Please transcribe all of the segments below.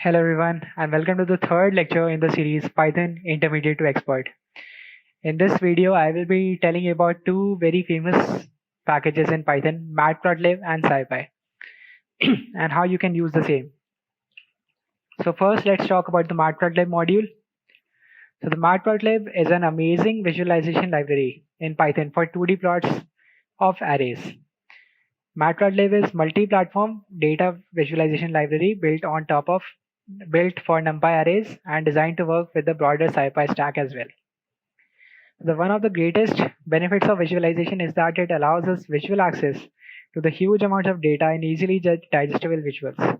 Hello everyone and welcome to the third lecture in the series Python Intermediate to Expert. In this video, I will be telling you about two very famous packages in Python, Matplotlib and SciPy, and how you can use the same. So first, let's talk about the Matplotlib module. So the Matplotlib is an amazing visualization library in Python for 2D plots of arrays. Matplotlib is multi-platform data visualization library built for NumPy arrays and designed to work with the broader SciPy stack as well. One of the greatest benefits of visualization is that it allows us visual access to the huge amounts of data in easily digestible visuals.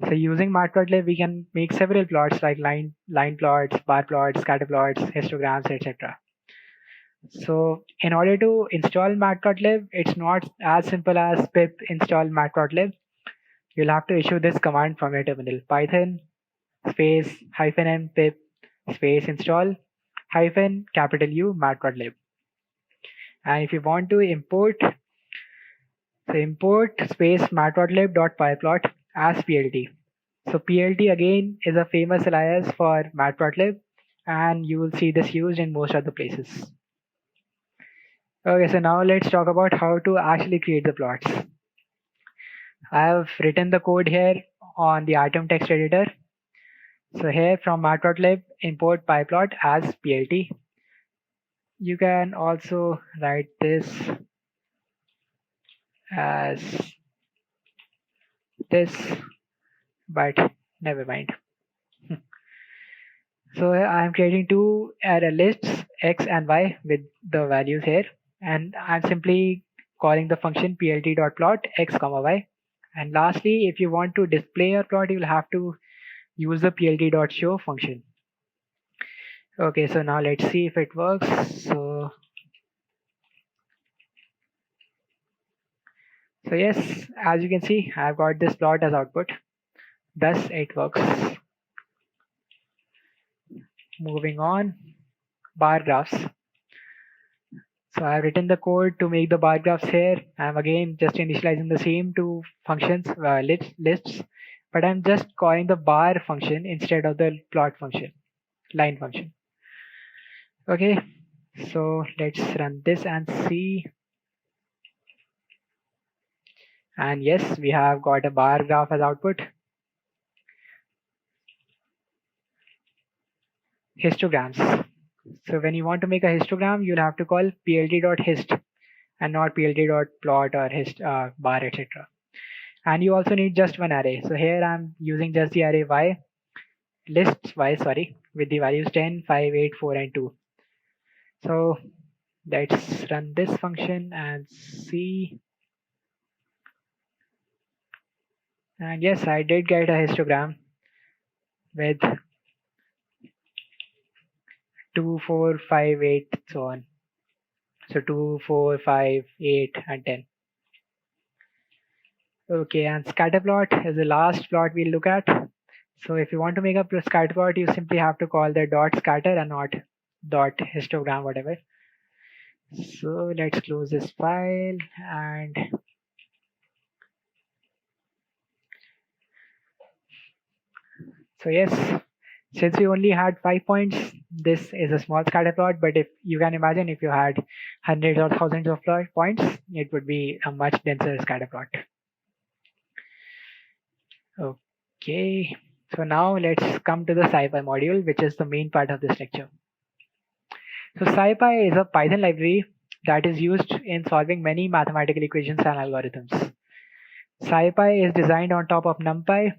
So using Matplotlib, we can make several plots like line plots, bar plots, scatter plots, histograms, etc. So in order to install Matplotlib, it's not as simple as pip install Matplotlib. You'll have to issue this command from your terminal: Python space -m pip space install -U matplotlib. And if you want to import, so import space matplotlib.pyplot as PLT. So PLT again is a famous alias for matplotlib, and you will see this used in most other places. Okay, so now let's talk about how to actually create the plots. I have written the code here on the Atom text editor. So here from matplotlib, import pyplot as PLT. You can also write this as this, but never mind. So I'm creating two array lists x and y with the values here, and I'm simply calling the function plt.plot x comma y. And lastly, if you want to display your plot, you will have to use the plt.show function. Okay, so now let's see if it works. So yes, as you can see, I've got this plot as output. Thus it works. Moving on, bar graphs. So I've written the code to make the bar graphs here. I'm again just initializing the same two functions, lists, but I'm just calling the bar function instead of the plot function, line function. Okay, so let's run this and see. And yes, we have got a bar graph as output. Histograms. So when you want to make a histogram, you'll have to call plt.hist and not plt.plot or hist bar, etc. And you also need just one array. So here I'm using just the array y, lists y, sorry, with the values 10, 5, 8, 4, and 2. So let's run this function and see. And yes, I did get a histogram with 2, 4, 5, 8, so on. So 2, 4, 5, 8, and 10. Okay, and scatterplot is the last plot we'll look at. So if you want to make a scatterplot, you simply have to call the dot scatter and not dot histogram, whatever. So let's close this file and so yes, since we only had 5 points, this is a small scatter plot, but if you can imagine if you had hundreds or thousands of points, it would be a much denser scatter plot. Okay, so now let's come to the SciPy module, which is the main part of this lecture. So SciPy is a Python library that is used in solving many mathematical equations and algorithms. SciPy is designed on top of NumPy,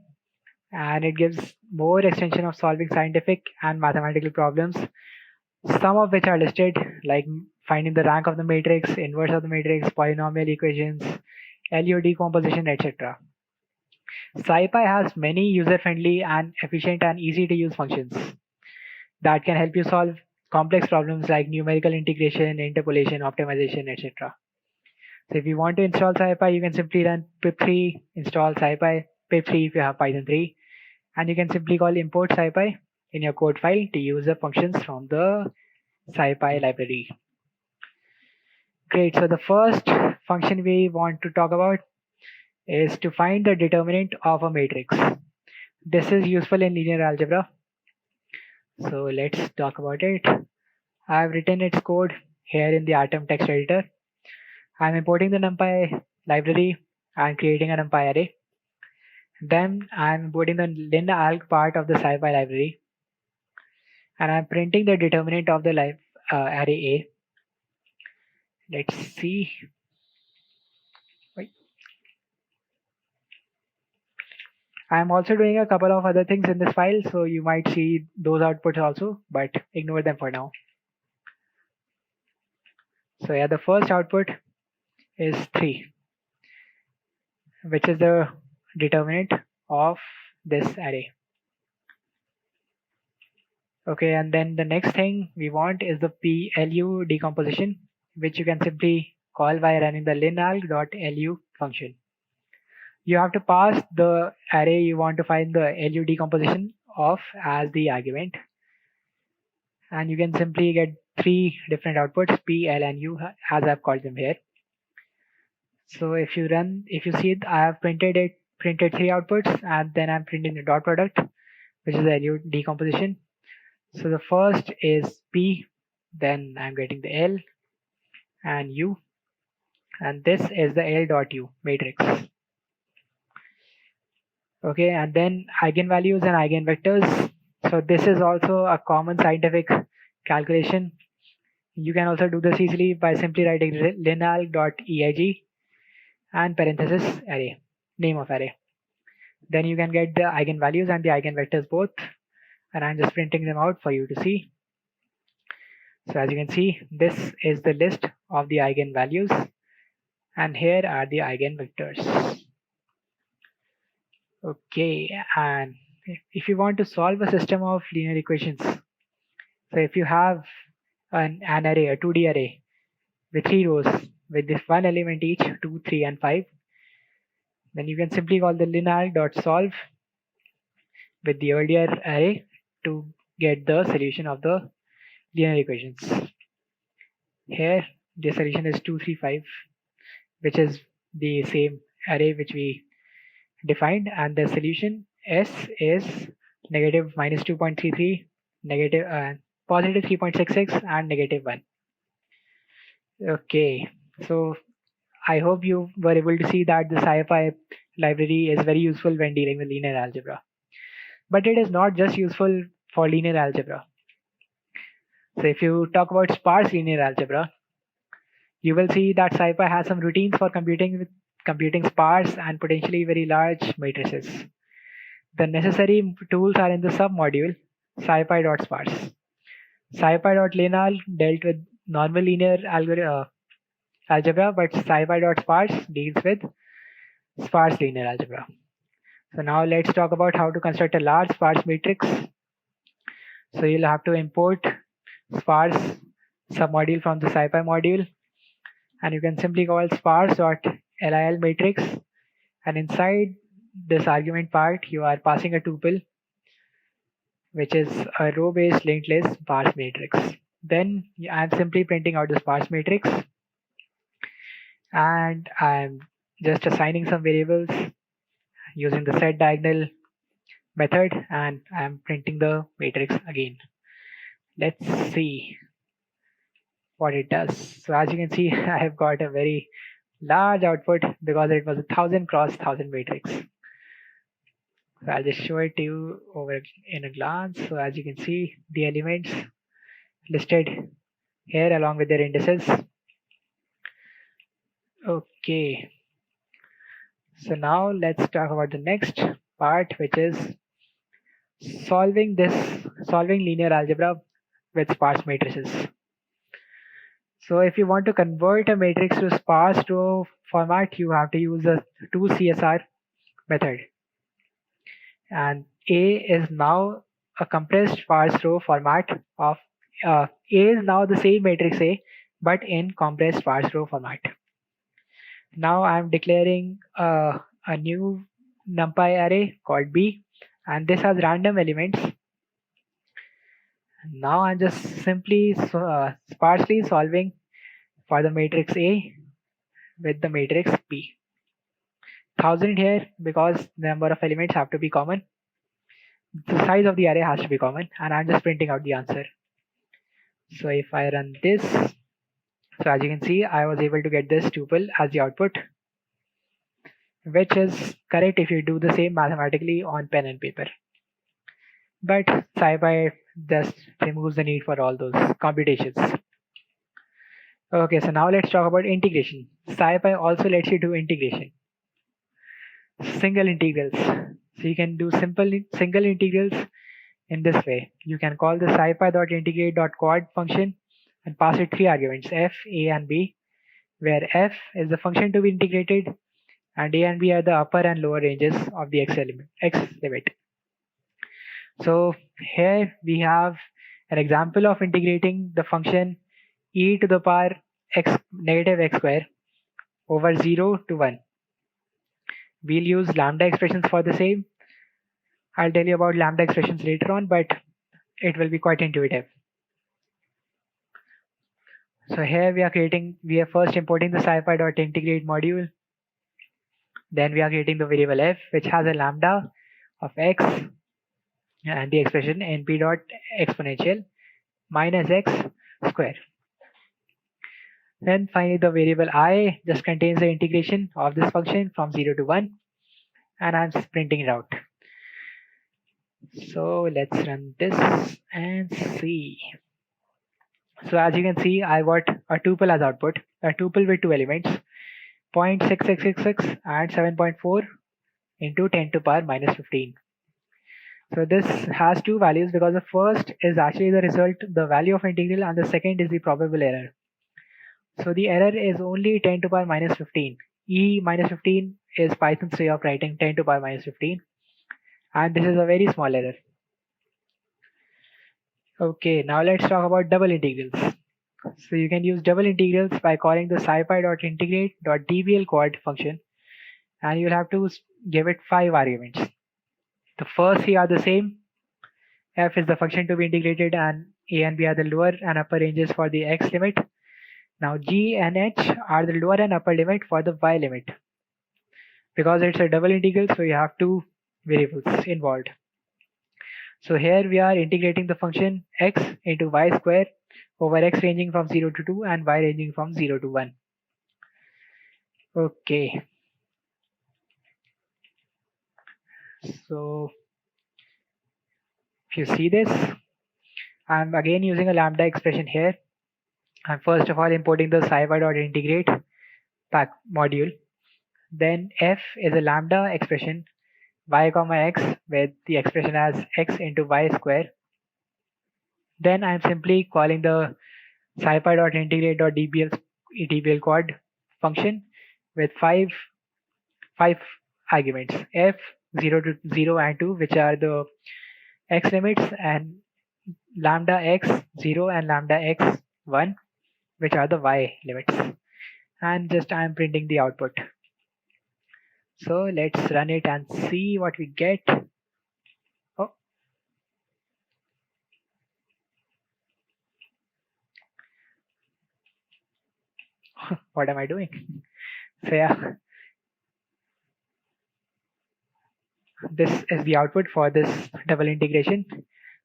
and it gives more extension of solving scientific and mathematical problems, some of which are listed like finding the rank of the matrix, inverse of the matrix, polynomial equations, LU decomposition, etc. SciPy has many user-friendly and efficient and easy-to-use functions that can help you solve complex problems like numerical integration, interpolation, optimization, etc. So if you want to install SciPy, you can simply run pip3 install SciPy, pip3 if you have Python 3, and you can simply call import SciPy in your code file to use the functions from the SciPy library. Great, so the first function we want to talk about is to find the determinant of a matrix. This is useful in linear algebra. So let's talk about it. I've written its code here in the Atom text editor. I'm importing the NumPy library and creating a NumPy array. Then I'm importing the linalg part of the SciPy library, and I'm printing the determinant of the array A. Let's see. Wait. I'm also doing a couple of other things in this file, so you might see those outputs also, but ignore them for now. So yeah, the first output is 3, which is the determinant of this array. Okay, and then the next thing we want is the PLU decomposition, which you can simply call by running the linalg.lu function. You have to pass the array you want to find the LU decomposition of as the argument, and you can simply get 3 different outputs, P, L, and U, as I've called them here. So if you see it, I have printed 3 outputs, and then I'm printing the dot product, which is the LU decomposition. So the first is P, then I'm getting the L and U, and this is the L dot U matrix. Okay, and then eigenvalues and eigenvectors. So this is also a common scientific calculation. You can also do this easily by simply writing linalg.eig and parenthesis array, name of array. Then you can get the eigenvalues and the eigenvectors both, and I'm just printing them out for you to see. So as you can see, this is the list of the eigenvalues, and here are the eigenvectors. Okay, and if you want to solve a system of linear equations, so if you have an array, a 2D array with 3 rows with this one element each, 2, 3, and 5, then you can simply call the linalg.solve with the earlier array to get the solution of the linear equations. Here the solution is 2, 3, 5, which is the same array which we defined, and the solution S is negative minus 2.33, negative positive 3.66, and negative 1. Okay, so I hope you were able to see that the SciPy library is very useful when dealing with linear algebra. But it is not just useful for linear algebra. So if you talk about sparse linear algebra, you will see that SciPy has some routines for computing sparse and potentially very large matrices. The necessary tools are in the submodule scipy.sparse. Scipy.lineal dealt with normal linear algebra, but scipy.sparse deals with sparse linear algebra. So now let's talk about how to construct a large sparse matrix. So you'll have to import sparse submodule from the SciPy module, and you can simply call sparse.lil matrix, and inside this argument part you are passing a tuple, which is a row-based linked list sparse matrix. Then I'm simply printing out the sparse matrix, and I'm just assigning some variables using the setDiagonal method, and I'm printing the matrix again. Let's see what it does. So as you can see, I have got a very large output because it was a 1000 cross 1000 matrix. So I'll just show it to you over in a glance. So as you can see, the elements listed here along with their indices. Okay. So now let's talk about the next part, which is solving linear algebra with sparse matrices. So if you want to convert a matrix to sparse row format, you have to use the 2CSR method. And A is now a compressed sparse row format of A is now the same matrix A, but in compressed sparse row format. Now I'm declaring a new NumPy array called B, and this has random elements. Now I'm just simply sparsely solving for the matrix A with the matrix B. 1000 here because the number of elements have to be common. the size of the array has to be common, and I'm just printing out the answer. So if I run this, so as you can see, I was able to get this tuple as the output, which is correct if you do the same mathematically on pen and paper. But SciPy just removes the need for all those computations. Okay, so now let's talk about integration. SciPy also lets you do integration. Single integrals. So you can do single integrals in this way. You can call the scipy.integrate.quad function and pass it three arguments, f, a, and b, where f is the function to be integrated and a and b are the upper and lower ranges of the x limit. So here we have an example of integrating the function e to the power x negative x square over 0 to 1. We'll use lambda expressions for the same. I'll tell you about lambda expressions later on, but it will be quite intuitive. So here we are first importing the scipy.integrate module. Then we are creating the variable f, which has a lambda of x and the expression np.exponential minus x square. Then finally the variable I just contains the integration of this function from 0 to 1, and I'm printing it out. So let's run this and see. So as you can see, I got a tuple as output, a tuple with two elements, 0.6666 and 7.4 into 10 to the power minus 15. So this has two values because the first is actually the result, the value of integral, and the second is the probable error. So the error is only 10 to the power minus 15. E minus 15 is Python's way of writing 10 to the power minus 15. And this is a very small error. Okay, now let's talk about double integrals. So you can use double integrals by calling the scipy.integrate.dblquad function, and you'll have to give it 5 arguments. The first three are the same. F is the function to be integrated and a and b are the lower and upper ranges for the x limit. Now g and h are the lower and upper limit for the y limit. Because it's a double integral, so you have two variables involved. So here we are integrating the function x into y square over x ranging from 0 to 2 and y ranging from 0 to 1. Okay. So if you see this, I'm again using a lambda expression here. I'm first of all importing the scipy.integrate pack module. Then f is a lambda expression y comma x with the expression as x into y square. Then I'm simply calling the scipy.integrate.dbl quad function with five arguments, f 0 to 0 and 2, which are the x limits, and lambda x 0 and lambda x 1, which are the y limits. And just I'm printing the output. So let's run it and see what we get. Oh. What am I doing? So yeah, this is the output for this double integration.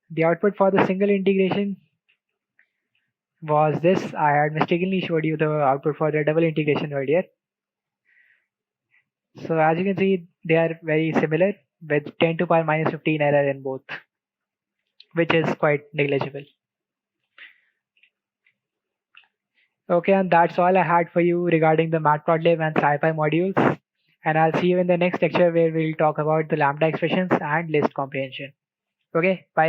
The output for the single integration was this. I had mistakenly showed you the output for the double integration earlier. So as you can see, they are very similar with 10 to the power minus 15 error in both, which is quite negligible. Okay, and that's all I had for you regarding the Matplotlib and SciPy modules. And I'll see you in the next lecture where we'll talk about the lambda expressions and list comprehension. Okay, bye.